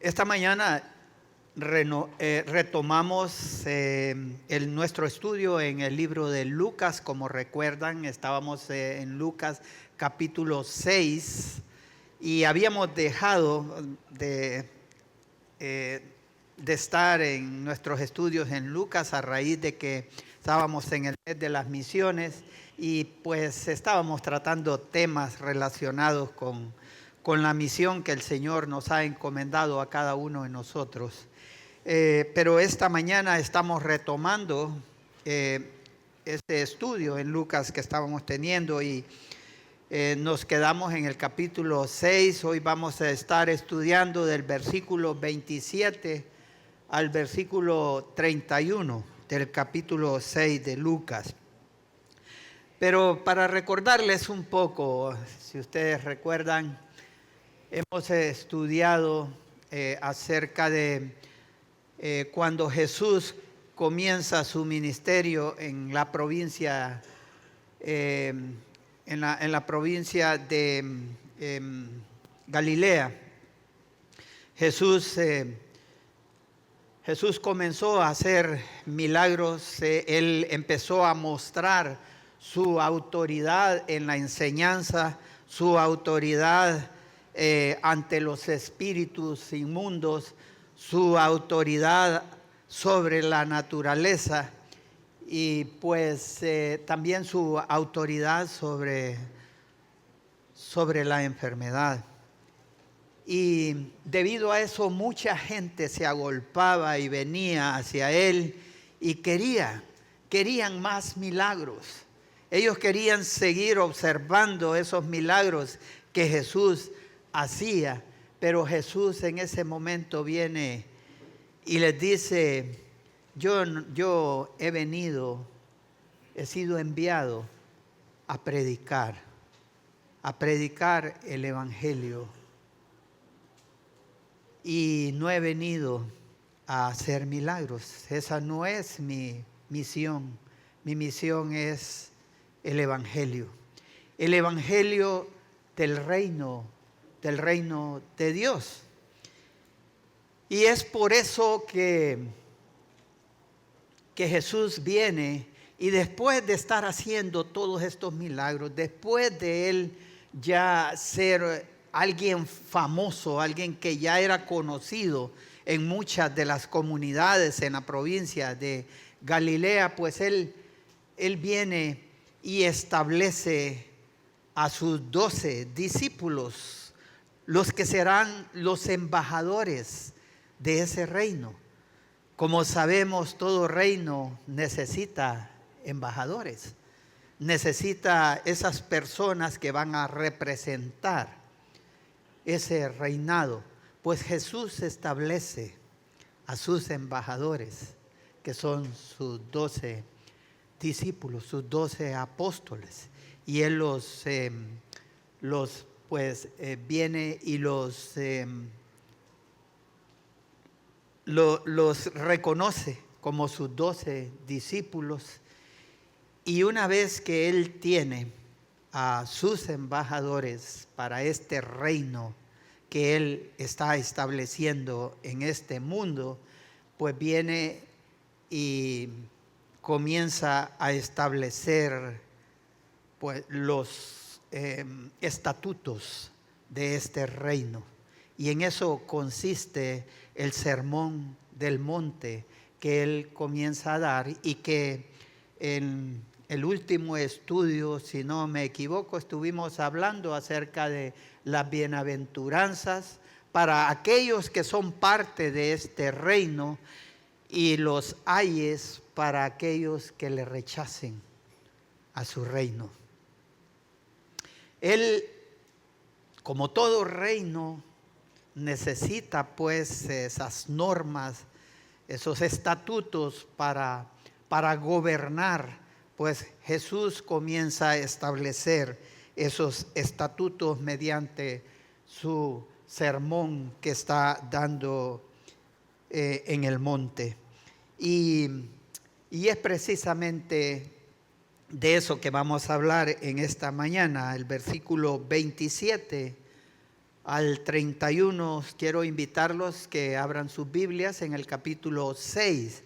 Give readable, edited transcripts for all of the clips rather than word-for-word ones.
Esta mañana retomamos nuestro estudio en el libro de Lucas. Como recuerdan, estábamos en Lucas capítulo 6 y habíamos dejado de estar en nuestros estudios en Lucas a raíz de que estábamos en el mes de las misiones y pues estábamos tratando temas relacionados con la misión que el Señor nos ha encomendado a cada uno de nosotros. Pero esta mañana estamos retomando este estudio en Lucas que estábamos teniendo y nos quedamos en el capítulo 6. Hoy vamos a estar estudiando del versículo 27 al versículo 31 del capítulo 6 de Lucas. Pero para recordarles un poco, si ustedes recuerdan, hemos estudiado acerca de cuando Jesús comienza su ministerio en la provincia, en la provincia de Galilea. Jesús comenzó a hacer milagros. Él empezó a mostrar su autoridad en la enseñanza, su autoridad ante los espíritus inmundos, su autoridad sobre la naturaleza y pues también su autoridad sobre la enfermedad. Y debido a eso mucha gente se agolpaba y venía hacia él y querían más milagros. Ellos querían seguir observando esos milagros que Jesús hacía, pero Jesús en ese momento viene y les dice: yo he sido enviado a predicar el evangelio y no he venido a hacer milagros. Esa no es mi misión. Mi misión es el evangelio del reino de Dios. Y es por eso que Jesús viene y después de estar haciendo todos estos milagros, después de él ya ser alguien famoso, alguien que ya era conocido en muchas de las comunidades en la provincia de Galilea, pues él viene y establece a sus 12 discípulos, los que serán los embajadores de ese reino. Como sabemos, todo reino necesita embajadores, necesita esas personas que van a representar ese reinado. Pues Jesús establece a sus embajadores, que son sus 12 discípulos, sus 12 apóstoles, y él viene y los reconoce como sus 12 discípulos. Y una vez que él tiene a sus embajadores para este reino que él está estableciendo en este mundo, pues viene y comienza a establecer pues los estatutos de este reino. Y en eso consiste el sermón del monte que él comienza a dar, y que en el último estudio, si no me equivoco, estuvimos hablando acerca de las bienaventuranzas para aquellos que son parte de este reino y los ayes para aquellos que le rechacen a su reino. Él, como todo reino, necesita pues esas normas, esos estatutos para gobernar. Pues Jesús comienza a establecer esos estatutos mediante su sermón que está dando en el monte. Y es precisamente de eso que vamos a hablar en esta mañana. El versículo 27 al 31, quiero invitarlos que abran sus Biblias en el capítulo 6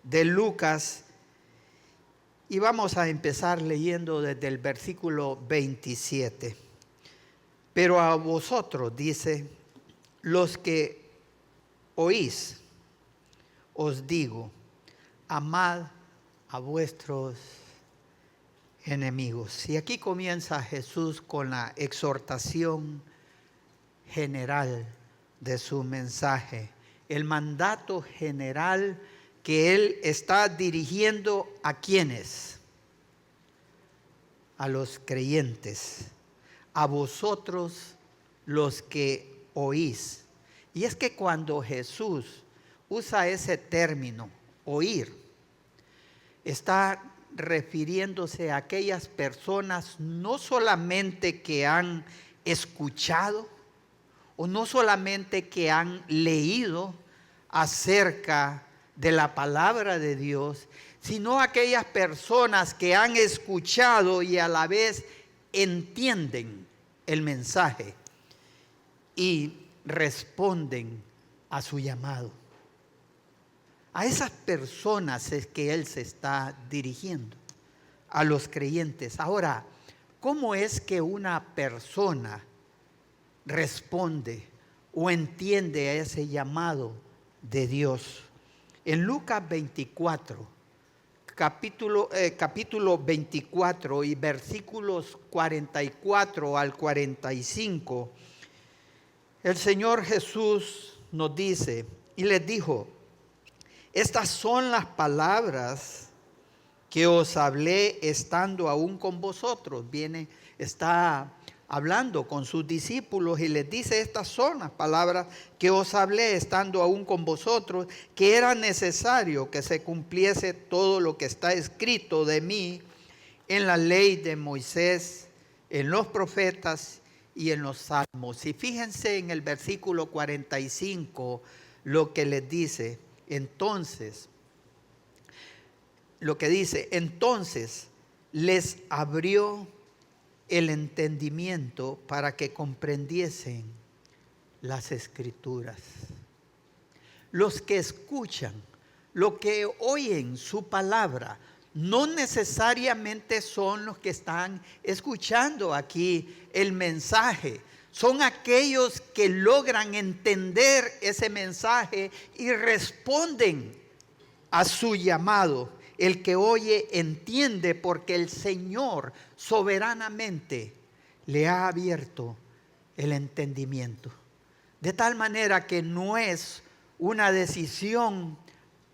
de Lucas. Y vamos a empezar leyendo desde el versículo 27. Pero a vosotros, dice, los que oís, os digo, amad a vuestros enemigos. Y aquí comienza Jesús con la exhortación general de su mensaje, el mandato general que Él está dirigiendo a quienes, a los creyentes, a vosotros los que oís. Y es que cuando Jesús usa ese término, oír, está refiriéndose a aquellas personas no solamente que han escuchado o no solamente que han leído acerca de la palabra de Dios, sino aquellas personas que han escuchado y a la vez entienden el mensaje y responden a su llamado. A esas personas es que Él se está dirigiendo, a los creyentes. Ahora, ¿cómo es que una persona responde o entiende a ese llamado de Dios? En Lucas 24, capítulo 24 y versículos 44 al 45, el Señor Jesús nos dice, y les dijo, estas son las palabras que os hablé estando aún con vosotros. Está hablando con sus discípulos y les dice, estas son las palabras que os hablé estando aún con vosotros, que era necesario que se cumpliese todo lo que está escrito de mí en la ley de Moisés, en los profetas y en los salmos. Y fíjense en el versículo 45 lo que les dice. Entonces, lo que dice, entonces les abrió el entendimiento para que comprendiesen las escrituras. Los que escuchan, los que oyen su palabra, no necesariamente son los que están escuchando aquí el mensaje. Son aquellos que logran entender ese mensaje y responden a su llamado. El que oye entiende porque el Señor soberanamente le ha abierto el entendimiento. De tal manera que no es una decisión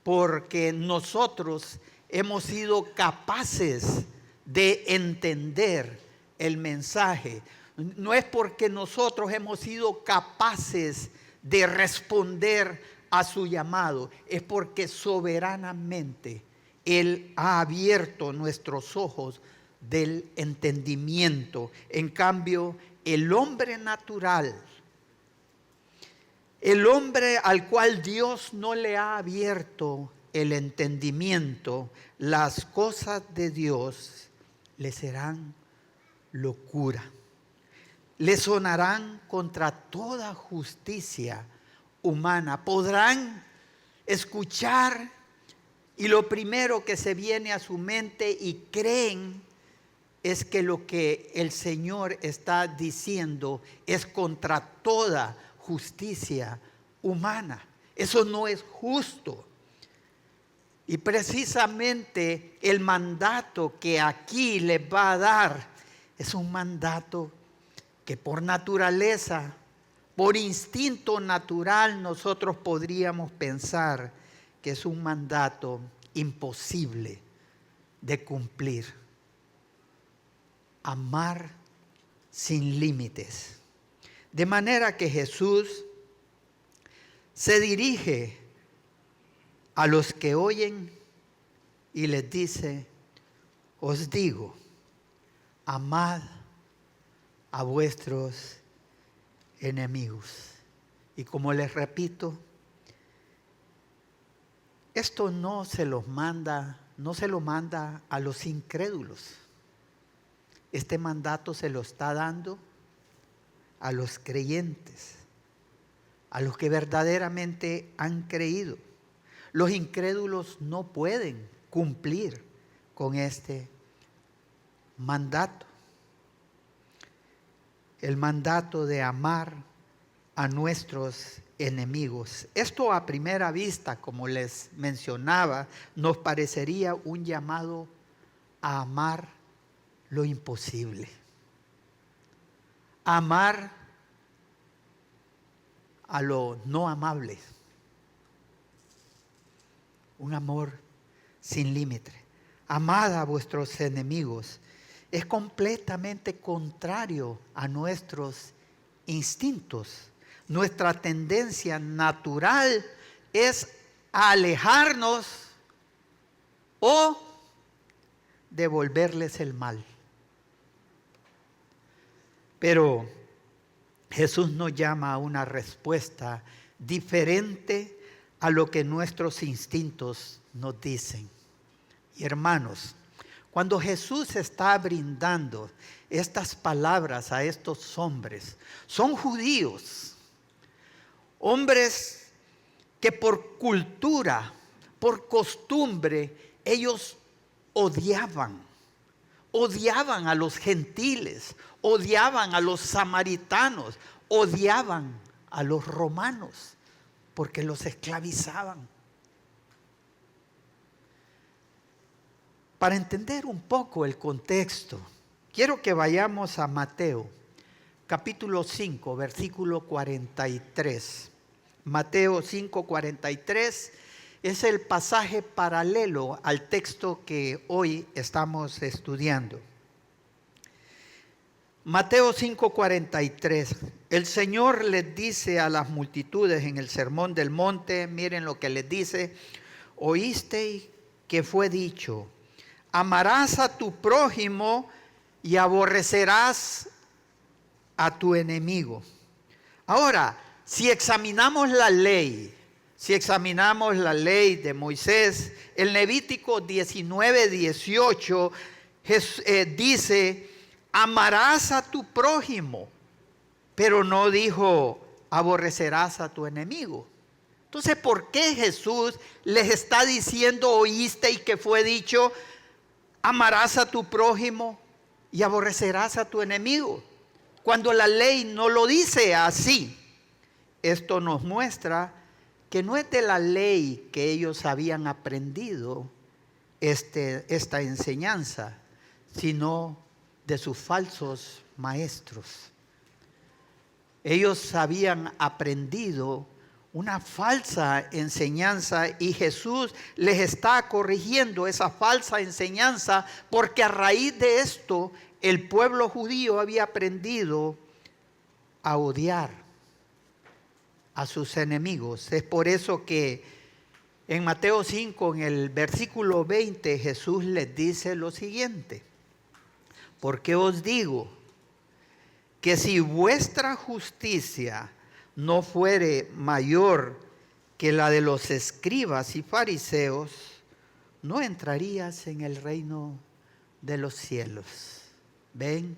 porque nosotros hemos sido capaces de entender el mensaje. No es porque nosotros hemos sido capaces de responder a su llamado. Es porque soberanamente Él ha abierto nuestros ojos del entendimiento. En cambio, el hombre natural, el hombre al cual Dios no le ha abierto el entendimiento, las cosas de Dios le serán locura. Le sonarán contra toda justicia humana. Podrán escuchar y lo primero que se viene a su mente y creen es que lo que el Señor está diciendo es contra toda justicia humana. Eso no es justo. Y precisamente el mandato que aquí les va a dar es un mandato que por naturaleza, por instinto natural, nosotros podríamos pensar que es un mandato imposible de cumplir. Amar sin límites. De manera que Jesús se dirige a los que oyen y les dice, os digo, amad a vuestros enemigos. Y como les repito, esto no se lo manda a los incrédulos. Este mandato se lo está dando a los creyentes, a los que verdaderamente han creído. Los incrédulos no pueden cumplir con este mandato. El mandato de amar a nuestros enemigos. Esto a primera vista, como les mencionaba, nos parecería un llamado a amar lo imposible. Amar a lo no amable. Un amor sin límite. Amad a vuestros enemigos. Es completamente contrario a nuestros instintos. Nuestra tendencia natural es a alejarnos o devolverles el mal. Pero Jesús nos llama a una respuesta diferente a lo que nuestros instintos nos dicen. Y hermanos, cuando Jesús está brindando estas palabras a estos hombres, son judíos, hombres que por cultura, por costumbre, ellos odiaban a los gentiles, odiaban a los samaritanos, odiaban a los romanos, porque los esclavizaban. Para entender un poco el contexto, quiero que vayamos a Mateo, capítulo 5, versículo 43. Mateo 5, 43 es el pasaje paralelo al texto que hoy estamos estudiando. Mateo 5, 43. El Señor les dice a las multitudes en el Sermón del Monte, miren lo que les dice: oísteis que fue dicho, amarás a tu prójimo y aborrecerás a tu enemigo. Ahora, si examinamos la ley de Moisés, el Levítico 19, 18 dice, amarás a tu prójimo, pero no dijo, aborrecerás a tu enemigo. Entonces, ¿por qué Jesús les está diciendo, oíste y que fue dicho, amarás a tu prójimo y aborrecerás a tu enemigo? Cuando la ley no lo dice así. Esto nos muestra que no es de la ley que ellos habían aprendido esta enseñanza, sino de sus falsos maestros. Ellos habían aprendido una falsa enseñanza y Jesús les está corrigiendo esa falsa enseñanza, porque a raíz de esto el pueblo judío había aprendido a odiar a sus enemigos. Es por eso que en Mateo 5, en el versículo 20, Jesús les dice lo siguiente: porque os digo que si vuestra justicia no fuere mayor que la de los escribas y fariseos, no entrarías en el reino de los cielos. ¿Ven?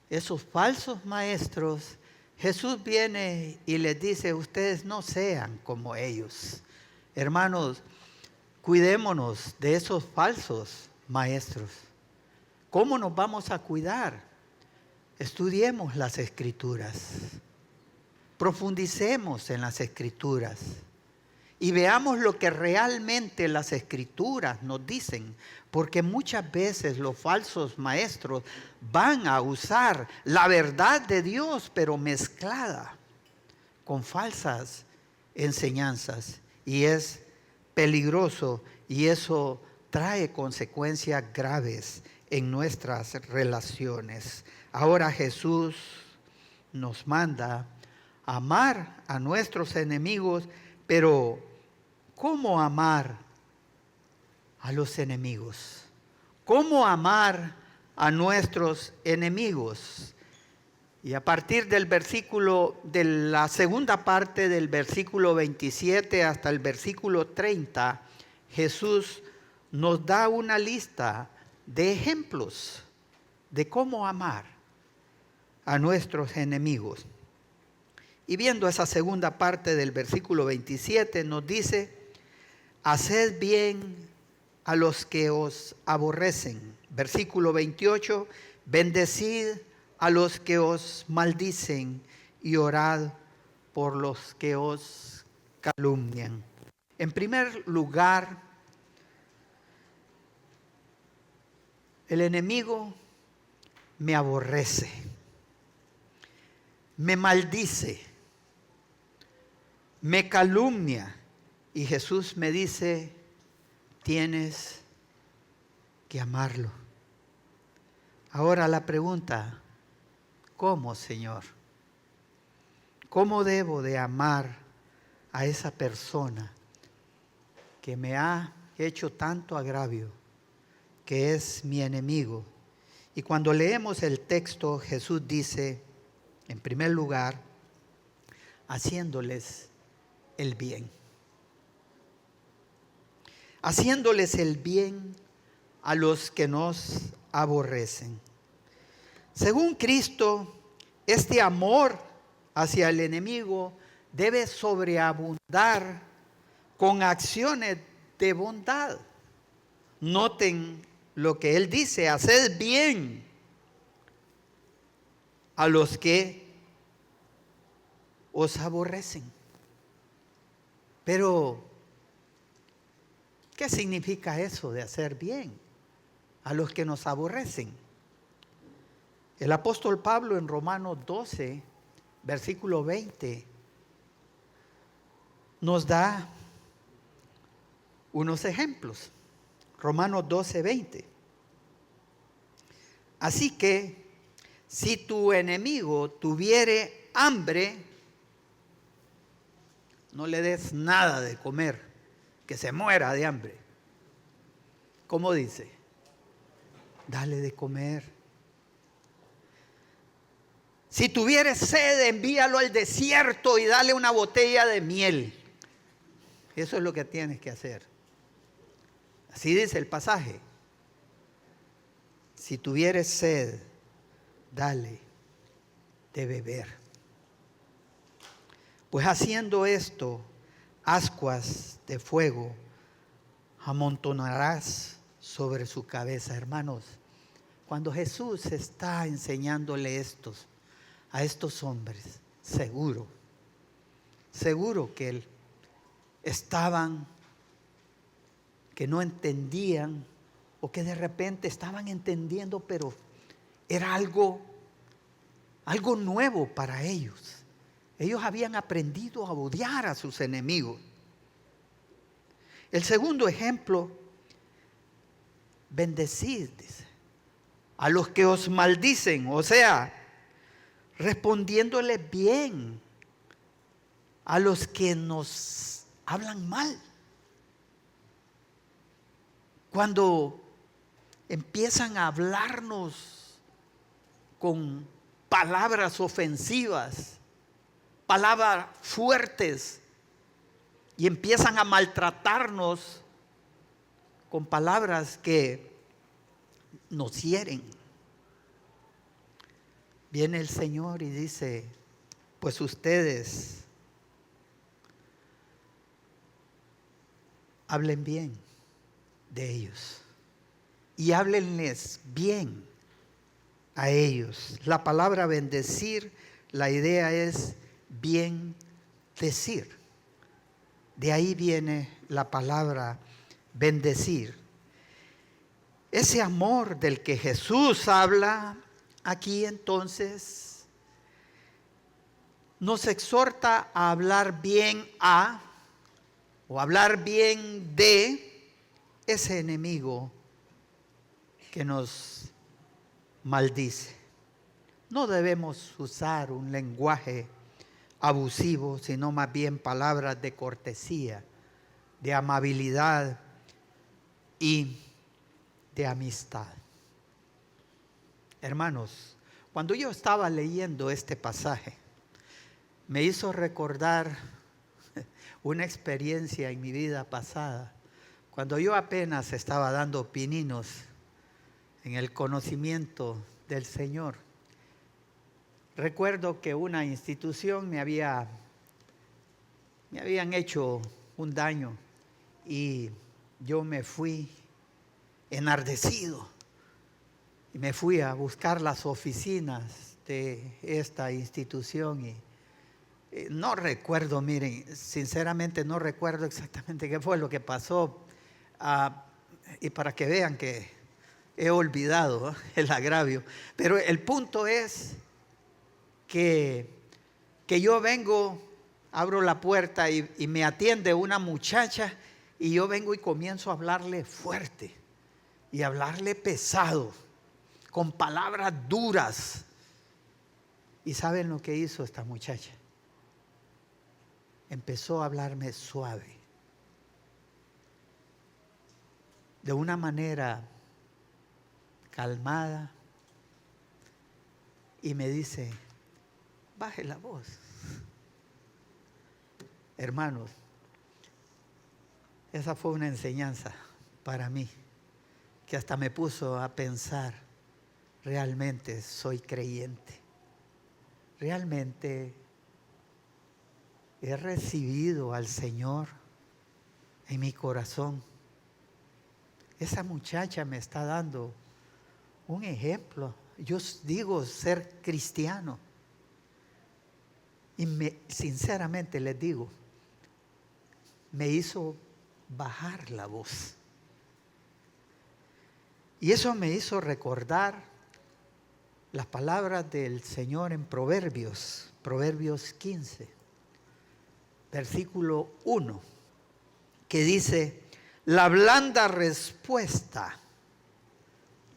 Esos falsos maestros, Jesús viene y les dice, ustedes no sean como ellos. Hermanos, cuidémonos de esos falsos maestros. ¿Cómo nos vamos a cuidar? Estudiemos las Escrituras. Profundicemos en las Escrituras. Y veamos lo que realmente las Escrituras nos dicen. Porque muchas veces los falsos maestros van a usar la verdad de Dios, pero mezclada con falsas enseñanzas. Y es peligroso y eso trae consecuencias graves en nuestras relaciones. Ahora Jesús nos manda a amar a nuestros enemigos, pero ¿cómo amar a los enemigos? ¿Cómo amar a nuestros enemigos? Y a partir del versículo, de la segunda parte del versículo 27 hasta el versículo 30, Jesús nos da una lista de ejemplos de cómo amar a nuestros enemigos. Y viendo esa segunda parte del versículo 27 nos dice, haced bien a los que os aborrecen. Versículo 28, bendecid a los que os maldicen y orad por los que os calumnian. En primer lugar, el enemigo me aborrece, me maldice, me calumnia. Y Jesús me dice, tienes que amarlo. Ahora la pregunta, ¿cómo, Señor? ¿Cómo debo de amar a esa persona que me ha hecho tanto agravio, que es mi enemigo? Y cuando leemos el texto, Jesús dice, en primer lugar, haciéndoles el bien. Haciéndoles el bien a los que nos aborrecen. Según Cristo, este amor hacia el enemigo debe sobreabundar con acciones de bondad. Noten lo que Él dice, haced bien a los que os aborrecen. Pero, ¿qué significa eso de hacer bien a los que nos aborrecen? El apóstol Pablo en Romanos 12, versículo 20, nos da unos ejemplos. Romanos 12, 20. Así que, si tu enemigo tuviere hambre, no le des nada de comer, que se muera de hambre. ¿Cómo dice? Dale de comer. Si tuviere sed, envíalo al desierto y dale una botella de miel. Eso es lo que tienes que hacer. Así dice el pasaje. Si tuviere sed, dale de beber. Pues haciendo esto, ascuas de fuego amontonarás sobre su cabeza. Hermanos, cuando Jesús está enseñándole a estos hombres, seguro que estaban, que no entendían, o que de repente estaban entendiendo, pero era algo nuevo para ellos. Ellos habían aprendido a odiar a sus enemigos. El segundo ejemplo, bendecid, dice, a los que os maldicen, o sea, respondiéndoles bien a los que nos hablan mal. Cuando empiezan a hablarnos con palabras ofensivas, palabras fuertes, y empiezan a maltratarnos con palabras que nos hieren. Viene el Señor y dice, pues ustedes hablen bien de ellos y háblenles bien a ellos. La palabra bendecir, la idea es bien decir. De ahí viene la palabra bendecir. Ese amor del que Jesús habla aquí entonces nos exhorta a hablar bien o hablar bien de ese enemigo que nos maldice. No debemos usar un lenguaje abusivo, sino más bien palabras de cortesía, de amabilidad y de amistad. Hermanos, cuando yo estaba leyendo este pasaje, me hizo recordar una experiencia en mi vida pasada, cuando yo apenas estaba dando pininos en el conocimiento del Señor. Recuerdo que una institución me habían hecho un daño y yo me fui enardecido y me fui a buscar las oficinas de esta institución y no recuerdo, miren, sinceramente no recuerdo exactamente qué fue lo que pasó, y para que vean que he olvidado el agravio, pero el punto es que yo vengo, abro la puerta y me atiende una muchacha y yo vengo y comienzo a hablarle fuerte y hablarle pesado, con palabras duras. ¿Y saben lo que hizo esta muchacha? Empezó a hablarme suave, de una manera calmada, y me dice: baje la voz. Hermanos, esa fue una enseñanza para mí, que hasta me puso a pensar, realmente soy creyente, realmente he recibido al Señor en mi corazón. Esa muchacha me está dando un ejemplo. Yo digo ser cristiano. Y sinceramente les digo, me hizo bajar la voz. Y eso me hizo recordar las palabras del Señor en Proverbios 15, versículo 1, que dice: la blanda respuesta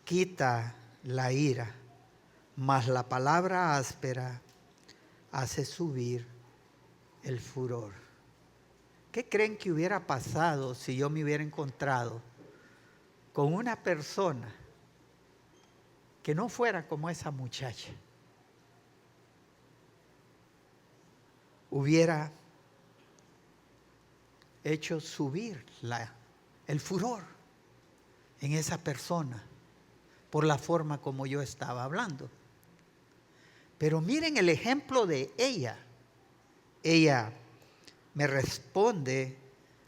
quita la ira, mas la palabra áspera hace subir el furor. ¿Qué creen que hubiera pasado si yo me hubiera encontrado con una persona que no fuera como esa muchacha? Hubiera hecho subir el furor en esa persona por la forma como yo estaba hablando. Pero miren el ejemplo de ella. Ella me responde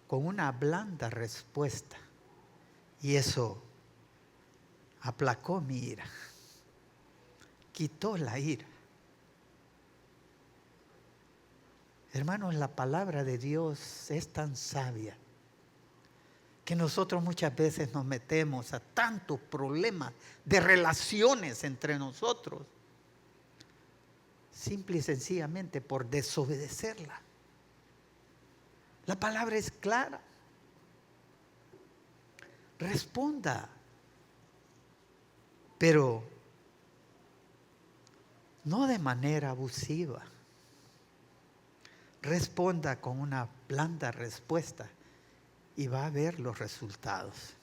con una blanda respuesta. Y eso aplacó mi ira. Quitó la ira. Hermanos, la palabra de Dios es tan sabia que nosotros muchas veces nos metemos a tantos problemas de relaciones entre nosotros, simple y sencillamente por desobedecerla. La palabra es clara. Responda, pero no de manera abusiva. Responda con una blanda respuesta y va a ver los resultados.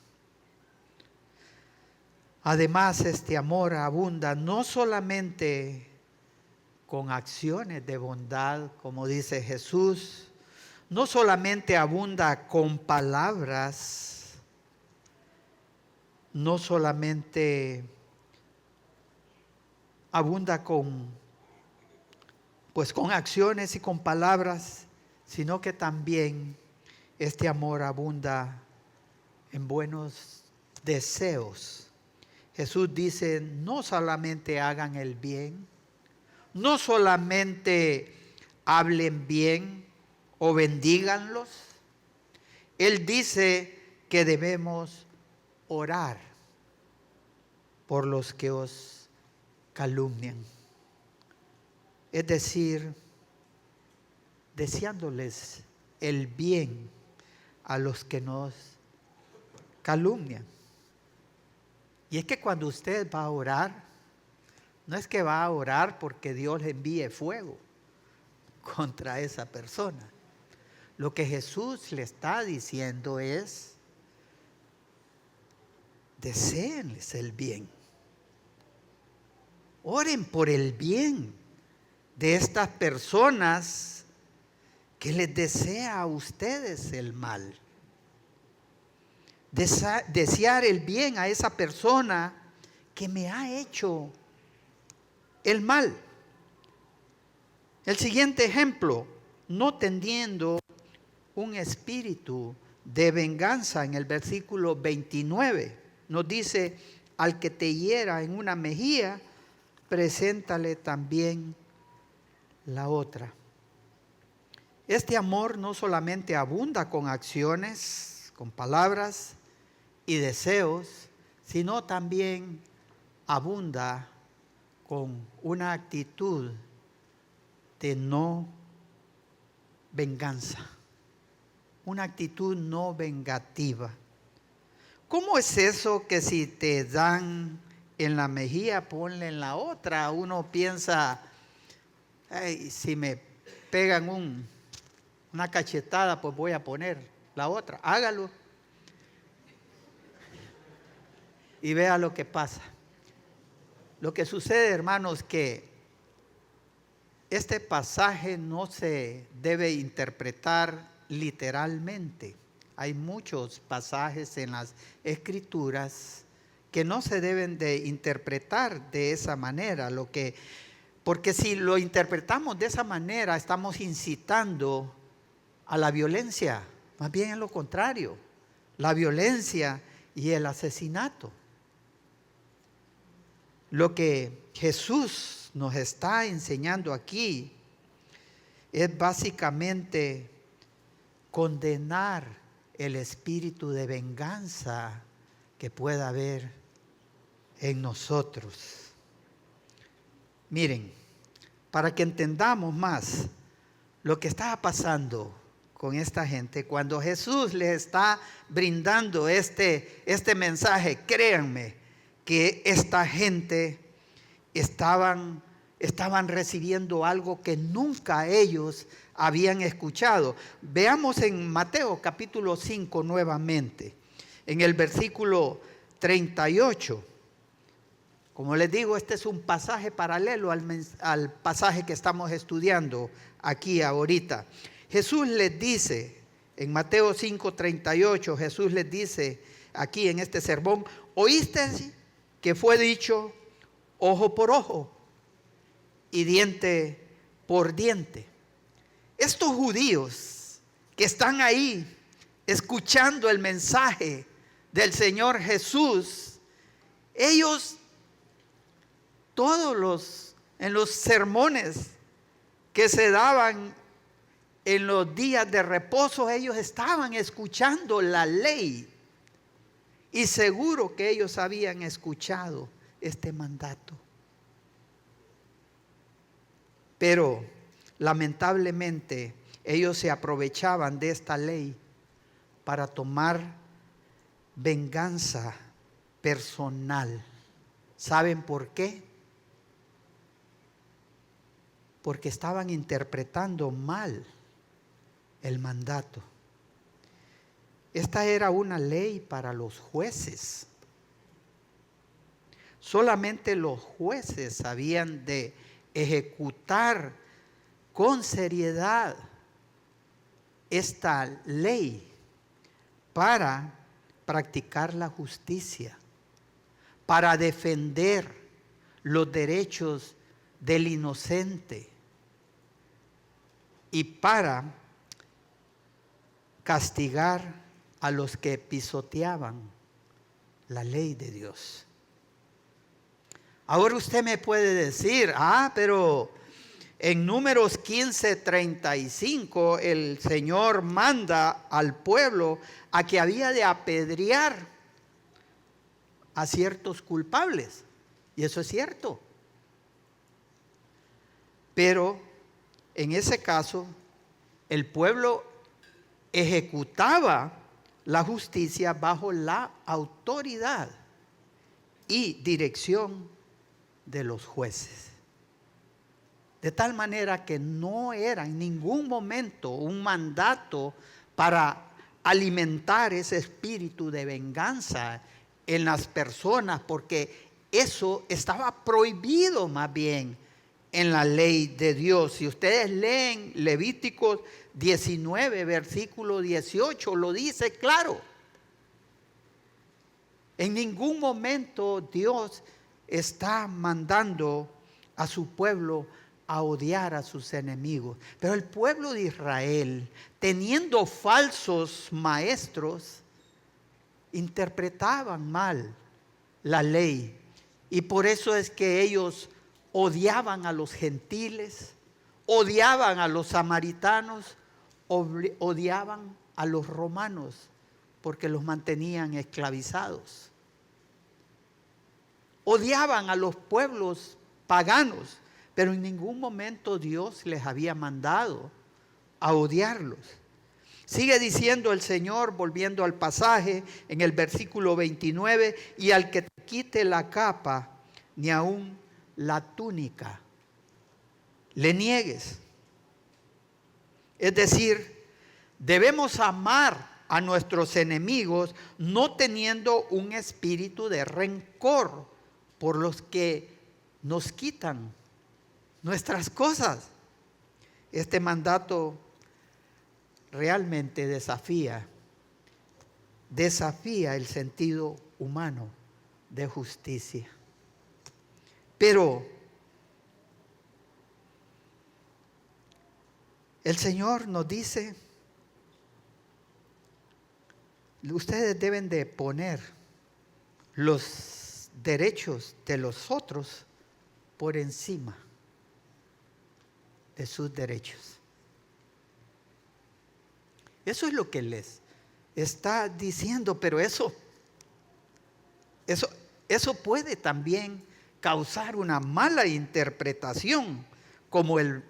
Además, este amor abunda no solamente con acciones de bondad, como dice Jesús, no solamente abunda con palabras, no solamente abunda con acciones y con palabras, sino que también este amor abunda en buenos deseos. Jesús dice: no solamente hagan el bien, no solamente hablen bien o bendíganlos. Él dice que debemos orar por los que os calumnian. Es decir, deseándoles el bien a los que nos calumnian. Y es que cuando usted va a orar, no es que va a orar porque Dios le envíe fuego contra esa persona. Lo que Jesús le está diciendo es: deséenles el bien. Oren por el bien de estas personas que les desea a ustedes el mal. Desear el bien a esa persona que me ha hecho el mal. El siguiente ejemplo, no teniendo un espíritu de venganza, en el versículo 29, nos dice: al que te hiera en una mejilla, preséntale también la otra. Este amor no solamente abunda con acciones, con palabras y deseos, sino también abunda con una actitud de no venganza, una actitud no vengativa. ¿Cómo es eso que si te dan en la mejilla, ponle en la otra? Uno piensa, hey, si me pegan una cachetada, pues voy a poner la otra. Hágalo y vea lo que pasa. Lo que sucede, hermanos, que este pasaje no se debe interpretar literalmente. Hay muchos pasajes en las Escrituras que no se deben de interpretar de esa manera. Porque si lo interpretamos de esa manera, estamos incitando a la violencia. Más bien es lo contrario, la violencia y el asesinato. Lo que Jesús nos está enseñando aquí es básicamente condenar el espíritu de venganza que pueda haber en nosotros. Miren, para que entendamos más lo que estaba pasando con esta gente, cuando Jesús les está brindando este mensaje, créanme que esta gente estaban recibiendo algo que nunca ellos habían escuchado. Veamos en Mateo capítulo 5 nuevamente, en el versículo 38. Como les digo, este es un pasaje paralelo al pasaje que estamos estudiando aquí ahorita. Jesús les dice, en Mateo 5:38, Jesús les dice aquí en este sermón: oíste que fue dicho ojo por ojo y diente por diente. Estos judíos que están ahí escuchando el mensaje del Señor Jesús, ellos en los sermones que se daban en los días de reposo, ellos estaban escuchando la ley. Y seguro que ellos habían escuchado este mandato. Pero lamentablemente ellos se aprovechaban de esta ley para tomar venganza personal. ¿Saben por qué? Porque estaban interpretando mal el mandato. Esta era una ley para los jueces. Solamente los jueces sabían de ejecutar con seriedad esta ley para practicar la justicia, para defender los derechos del inocente y para castigar a los que pisoteaban la ley de Dios. Ahora usted me puede decir, pero en Números 15:35 el Señor manda al pueblo a que había de apedrear a ciertos culpables. Y eso es cierto. Pero en ese caso, el pueblo ejecutaba la justicia bajo la autoridad y dirección de los jueces. De tal manera que no era en ningún momento un mandato para alimentar ese espíritu de venganza en las personas, porque eso estaba prohibido más bien en la ley de Dios. Si ustedes leen Levíticos 19, versículo 18, lo dice claro. En ningún momento Dios está mandando a su pueblo a odiar a sus enemigos. Pero el pueblo de Israel, teniendo falsos maestros, interpretaban mal la ley. Y por eso es que ellos odiaban a los gentiles, odiaban a los samaritanos, odiaban a los romanos, porque los mantenían esclavizados. Odiaban a los pueblos paganos, pero en ningún momento Dios les había mandado a odiarlos. Sigue diciendo el Señor, volviendo al pasaje, en el versículo 29, y al que te quite la capa, ni aun la túnica, le niegues. Es decir, debemos amar a nuestros enemigos, no teniendo un espíritu de rencor por los que nos quitan nuestras cosas. Este mandato realmente desafía el sentido humano de justicia. Pero el Señor nos dice, ustedes deben de poner los derechos de los otros por encima de sus derechos. Eso es lo que les está diciendo, pero eso puede también causar una mala interpretación, como el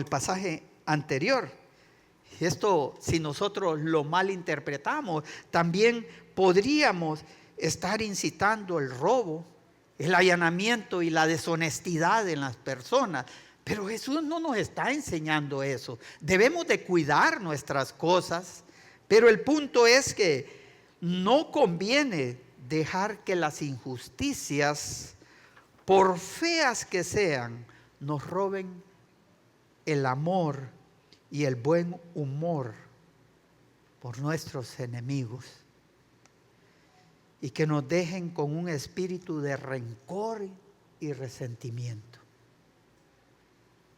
pasaje anterior. Esto, si nosotros lo malinterpretamos, también podríamos estar incitando el robo, el allanamiento y la deshonestidad en las personas. Pero Jesús no nos está enseñando eso. Debemos de cuidar nuestras cosas, pero el punto es que no conviene dejar que las injusticias, por feas que sean, nos roben el amor y el buen humor por nuestros enemigos, y que nos dejen con un espíritu de rencor y resentimiento.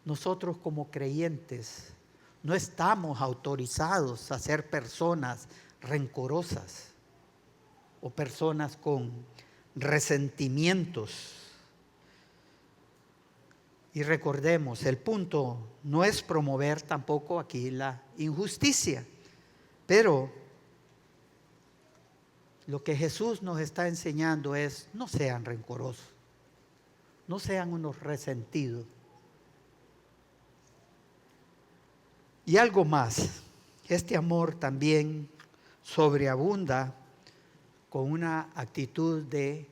Nosotros como creyentes no estamos autorizados a ser personas rencorosas o personas con resentimientos. Y recordemos, el punto no es promover tampoco aquí la injusticia, pero lo que Jesús nos está enseñando es: no sean rencorosos, no sean unos resentidos. Y algo más, este amor también sobreabunda con una actitud de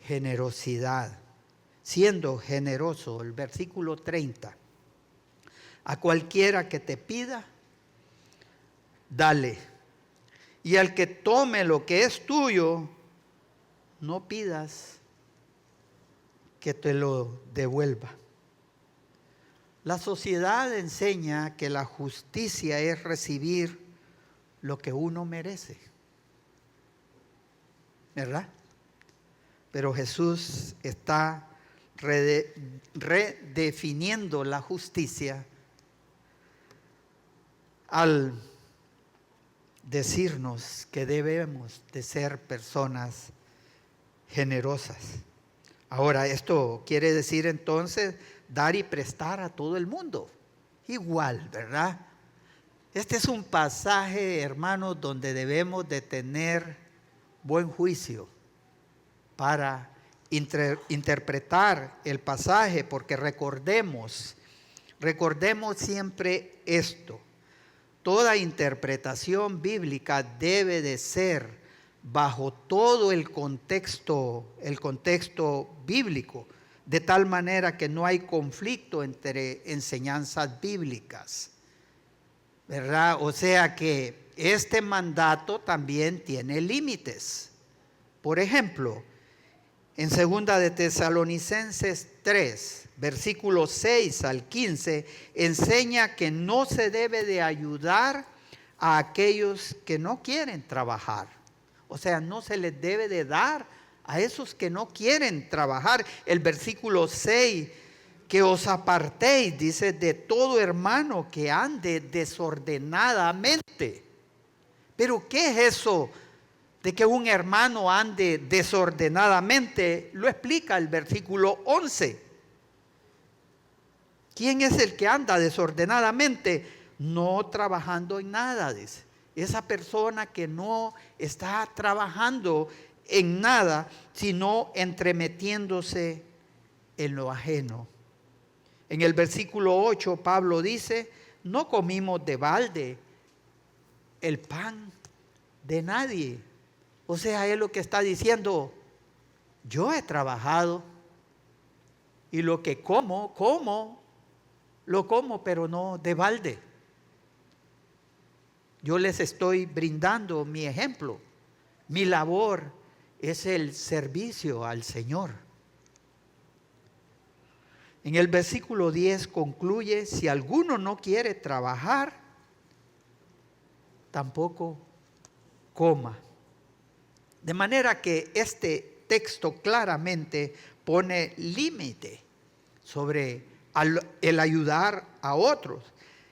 generosidad, siendo generoso. El versículo 30, a cualquiera que te pida, dale, y al que tome lo que es tuyo, no pidas que te lo devuelva. La sociedad enseña que la justicia es recibir lo que uno merece, ¿verdad? Pero Jesús está redefiniendo la justicia al decirnos que debemos de ser personas generosas. Ahora, esto quiere decir entonces dar y prestar a todo el mundo igual, ¿verdad? Este es un pasaje, hermanos, donde debemos de tener buen juicio para interpretar el pasaje, porque recordemos siempre esto: toda interpretación bíblica debe de ser bajo todo el contexto bíblico, de tal manera que no hay conflicto entre enseñanzas bíblicas, ¿verdad? O sea que este mandato también tiene límites. Por ejemplo, en 2 de Tesalonicenses 3, versículos 6 al 15, enseña que no se debe de ayudar a aquellos que no quieren trabajar. O sea, no se les debe de dar a esos que no quieren trabajar. El versículo 6 que os apartéis, dice, de todo hermano que ande desordenadamente. Pero ¿qué es eso de que un hermano ande desordenadamente? Lo explica el versículo 11. ¿Quién es el que anda desordenadamente? No trabajando en nada, dice. Esa persona que no está trabajando en nada, sino entremetiéndose en lo ajeno. En el versículo 8, Pablo dice, no comimos de balde el pan de nadie. O sea, él lo que está diciendo, yo he trabajado y lo que lo como, pero no de balde. Yo les estoy brindando mi ejemplo. Mi labor es el servicio al Señor. En el versículo 10 concluye, si alguno no quiere trabajar, tampoco coma. De manera que este texto claramente pone límite sobre el ayudar a otros.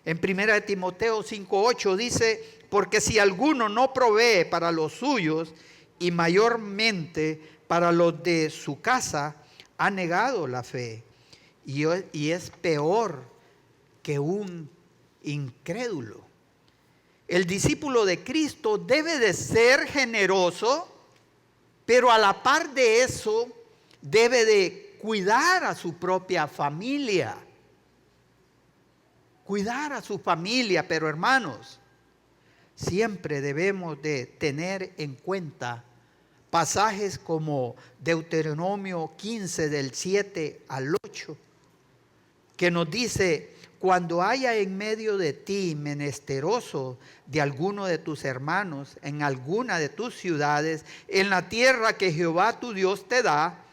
En 1 Timoteo 5:8 dice, porque si alguno no provee para los suyos y mayormente para los de su casa, ha negado la fe y es peor que un incrédulo. El discípulo de Cristo debe de ser generoso, pero a la par de eso debe de cuidar a su propia familia. Cuidar a su familia, pero hermanos, siempre debemos de tener en cuenta pasajes como Deuteronomio 15 del 7 al 8, que nos dice, cuando haya en medio de ti menesteroso de alguno de tus hermanos en alguna de tus ciudades, en la tierra que Jehová tu Dios te da,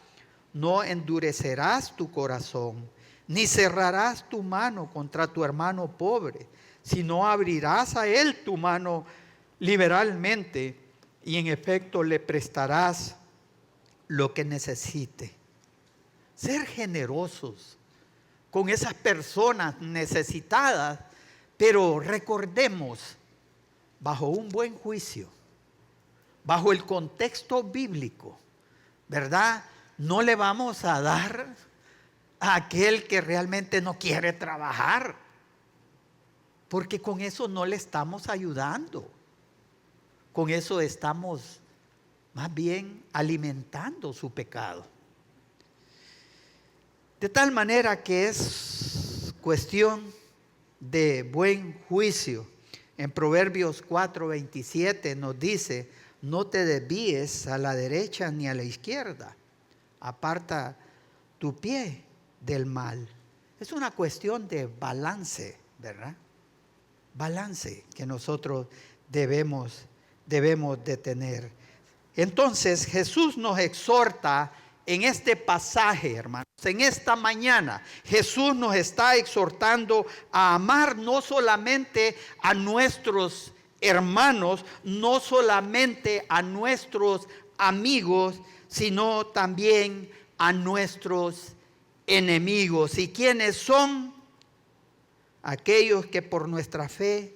no endurecerás tu corazón, ni cerrarás tu mano contra tu hermano pobre, sino abrirás a él tu mano liberalmente y en efecto le prestarás lo que necesite. Ser generosos con esas personas necesitadas, pero recordemos, bajo un buen juicio, bajo el contexto bíblico, ¿verdad? No le vamos a dar a aquel que realmente no quiere trabajar, porque con eso no le estamos ayudando. Con eso estamos más bien alimentando su pecado. De tal manera que es cuestión de buen juicio. En Proverbios 4:27 nos dice, no te desvíes a la derecha ni a la izquierda, aparta tu pie del mal. Es una cuestión de balance, ¿verdad? Balance que nosotros debemos de tener. Entonces Jesús nos exhorta en este pasaje, hermanos, en esta mañana. Jesús nos está exhortando a amar no solamente a nuestros hermanos, no solamente a nuestros amigos, sino también a nuestros enemigos. ¿Y quiénes son? Aquellos que por nuestra fe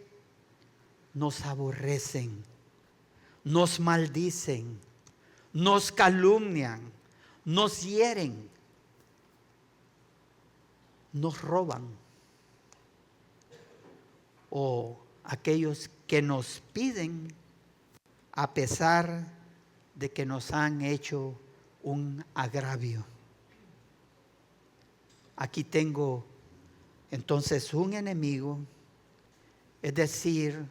nos aborrecen, nos maldicen, nos calumnian, nos hieren, nos roban, o aquellos que nos piden a pesar de que nos han hecho un agravio. Aquí tengo entonces un enemigo, es decir,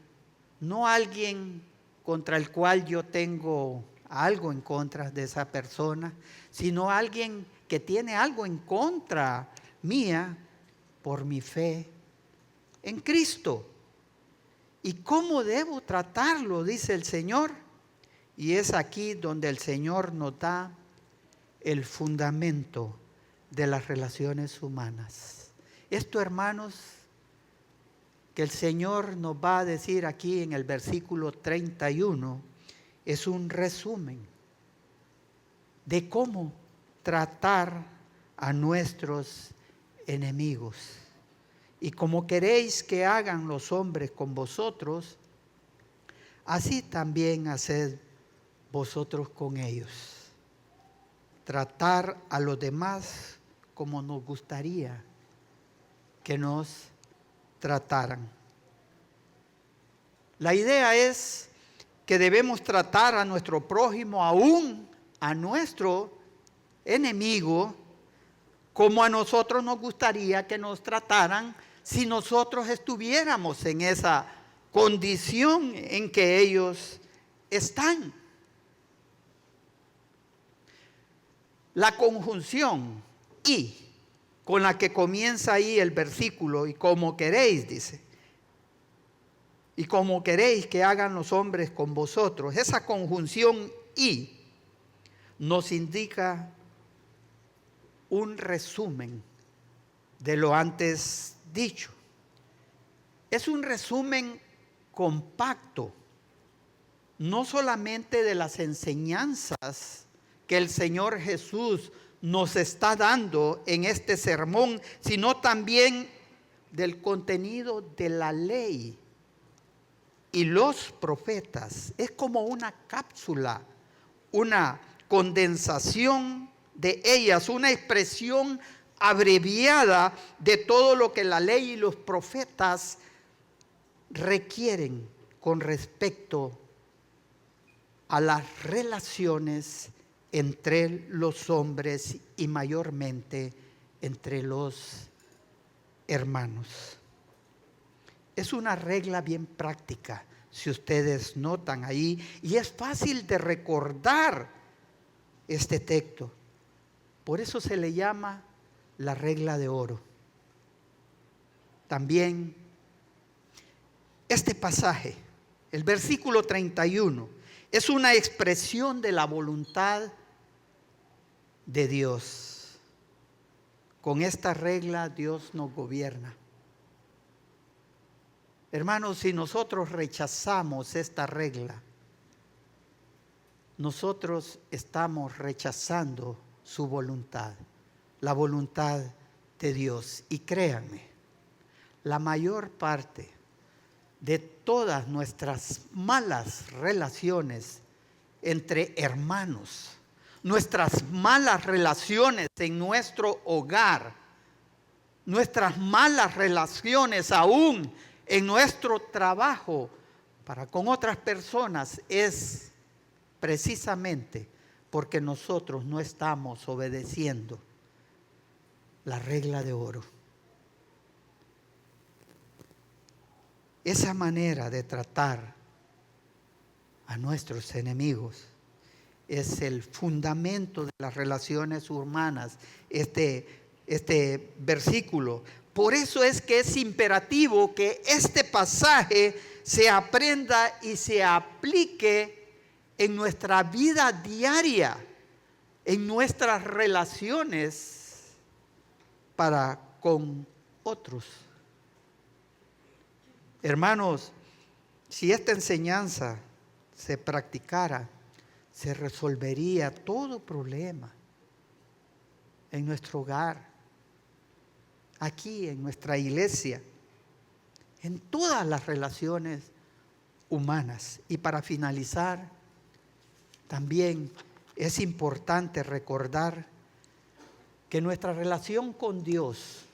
no alguien contra el cual yo tengo algo en contra de esa persona, sino alguien que tiene algo en contra mía por mi fe en Cristo. ¿Y cómo debo tratarlo? Dice el Señor. Y es aquí donde el Señor nos da el fundamento de las relaciones humanas. Esto, hermanos, que el Señor nos va a decir aquí en el versículo 31, es un resumen de cómo tratar a nuestros enemigos. Y como queréis que hagan los hombres con vosotros, así también haced vosotros con ellos. Tratar a los demás como nos gustaría que nos trataran. La idea es que debemos tratar a nuestro prójimo, aún a nuestro enemigo, como a nosotros nos gustaría que nos trataran si nosotros estuviéramos en esa condición en que ellos están. La conjunción "y", con la que comienza ahí el versículo, y como queréis, dice, y como queréis que hagan los hombres con vosotros, esa conjunción "y" nos indica un resumen de lo antes dicho. Es un resumen compacto, no solamente de las enseñanzas que el Señor Jesús nos está dando en este sermón, sino también del contenido de la ley y los profetas. Es como una cápsula, una condensación de ellas, una expresión abreviada de todo lo que la ley y los profetas requieren con respecto a las relaciones entre los hombres y mayormente entre los hermanos. Es una regla bien práctica, si ustedes notan ahí, y es fácil de recordar este texto. Por eso se le llama la regla de oro. También este pasaje, el versículo 31, es una expresión de la voluntad de Dios. Con esta regla Dios nos gobierna. Hermanos, si nosotros rechazamos esta regla, nosotros estamos rechazando su voluntad, la voluntad de Dios. Y créanme, la mayor parte de todas nuestras malas relaciones entre hermanos, nuestras malas relaciones en nuestro hogar, nuestras malas relaciones aún en nuestro trabajo para con otras personas, es precisamente porque nosotros no estamos obedeciendo la regla de oro. Esa manera de tratar a nuestros enemigos es el fundamento de las relaciones humanas, este versículo. Por eso es que es imperativo que este pasaje se aprenda y se aplique en nuestra vida diaria, en nuestras relaciones para con otros. Hermanos, si esta enseñanza se practicara, se resolvería todo problema en nuestro hogar, aquí en nuestra iglesia, en todas las relaciones humanas. Y para finalizar, también es importante recordar que nuestra relación con Dios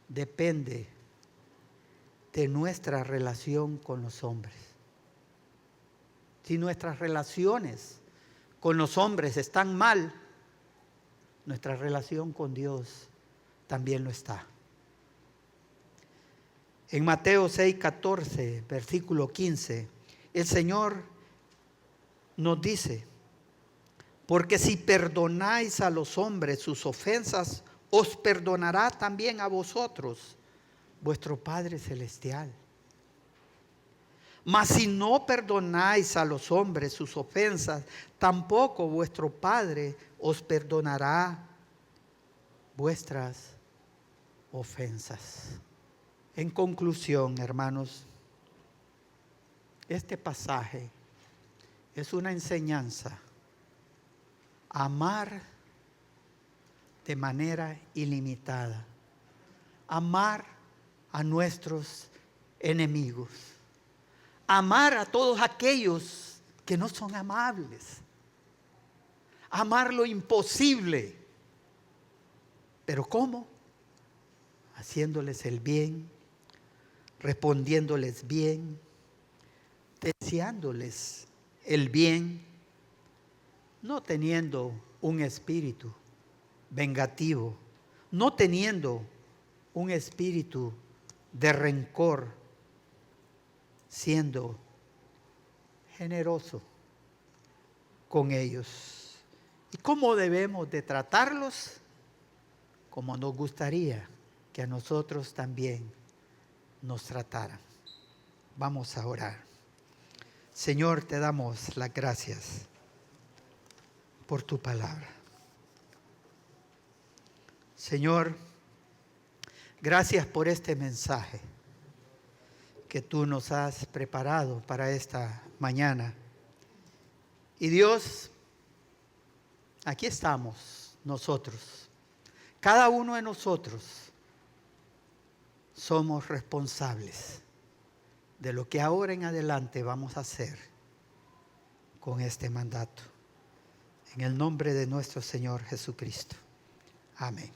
depende de nuestra relación con los hombres. Si nuestras relaciones con los hombres están mal, nuestra relación con Dios también lo está. En Mateo 6:14, versículo 15, el Señor nos dice: porque si perdonáis a los hombres sus ofensas, os perdonará también a vosotros vuestro Padre Celestial. Mas si no perdonáis a los hombres sus ofensas, tampoco vuestro Padre os perdonará vuestras ofensas. En conclusión, hermanos, este pasaje es una enseñanza a amar de manera ilimitada. Amar a nuestros enemigos. Amar a todos aquellos que no son amables. Amar lo imposible. ¿Pero cómo? Haciéndoles el bien, respondiéndoles bien, deseándoles el bien, no teniendo un espíritu vengativo, no teniendo un espíritu de rencor, siendo generoso con ellos. ¿Y cómo debemos de tratarlos? Como nos gustaría que a nosotros también nos trataran. Vamos a orar. Señor, te damos las gracias por tu palabra. Señor, gracias por este mensaje que tú nos has preparado para esta mañana. Y Dios, aquí estamos nosotros. Cada uno de nosotros somos responsables de lo que ahora en adelante vamos a hacer con este mandato. En el nombre de nuestro Señor Jesucristo. Amén.